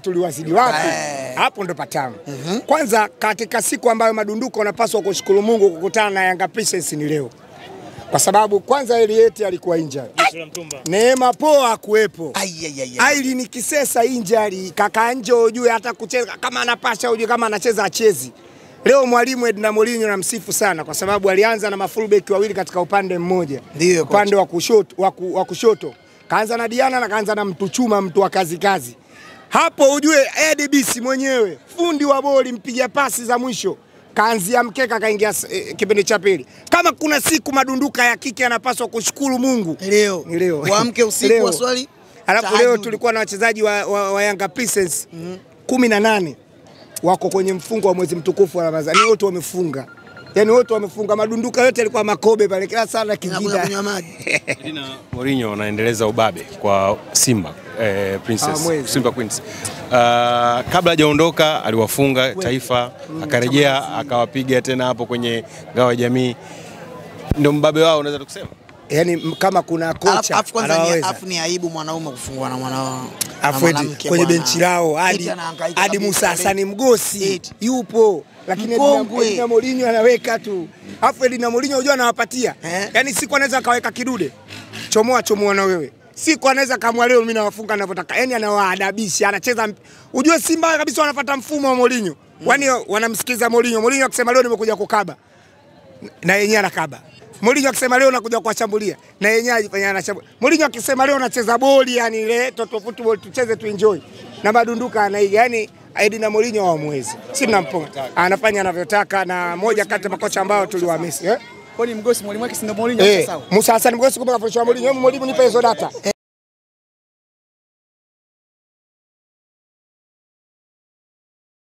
tuliwazidi wapi? Hapo ndo patamu. Kwanza katika siku ambayo madunduko unapaswa kushukuru Mungu kukutana na Yanga Princess ni leo. Kwa sababu kwanza Elieti alikuwa injury. Neema Poa kuepo. Aili ni Kisesa injury, kaka Njo ujue hata kucheza kama anapasha ujue kama anacheza achezi. Leo mwalimu Edna Mourinho namsifu sana kwa sababu alianza na mafullback wawili katika upande mmoja. Ndio upande wa kushoto. Kaanza na Diana na kaanza na mtu chuma, mtu wa kazi. Hapo ujue ADBC mwenyewe, fundi wa boli, mpiga pasi za mwisho, kaanzia mkeka kaingia kipindi cha pili. Kama kuna siku madunduka ya kike anapaswa kushukuru Mungu. Leo. Waamke usiku wa swali. Alafu leo tulikuwa na wachezaji wa Yanga Princess 18 wako kwenye mfungo wa mwezi mtukufu wa Ramadhani. Wote wamefunga. Yaani wote wamefunga, madunduka yote yalikuwa makobe pale kila sana kijida. Edna Mourinho anaendeleza ubabe kwa Simba Princess, Simba Queens. Kabla hajaondoka aliwafunga Taifa, akarejea akawapiga tena hapo kwenye ngao ya jamii. Ndio mbabe wao unaweza kusema. Yaani kama kuna kocha anaweza. Afu ni aibu mwanaume kufungwa na mwanao. Afwedi kwenye benchi lao hadi Musa Hassan Mgosi yupo, lakini Edna Mourinho anaweka tu. Afu Edna Mourinho unajua anawapatia. Yaani siku anaweza kaweka kidude. Chomoa na wewe. Siku anaweza kamwa leo mimi nawafunga ninavyotaka. Yaani anawaadabisha, anacheza. Unajua Simba kabisa wanafuata mfumo wa Mourinho. Yaani wanamsikiza Mourinho. Mourinho akisema leo nimekuja kukaba, na yenyewe anakaba. Mourinho akisema leo nakuja kuwashambulia, na yenyewe ajifanya anashambulia. Mourinho akisema leo nacheza boli, yani ile toto football tucheze tu enjoy. Na madunduka anaiga, yani Edna Mourinho hawamwezi. Si tunamponga. Anafanya anavyotaka, na moja kati ya makocha ambao tuliwamisi. Kwani Mgosi mwalimu wake si ndio Mourinho sawa? Musa Hassan Mgosi kumbe kafundishwa Mourinho. Mwalimu nipe hizo data.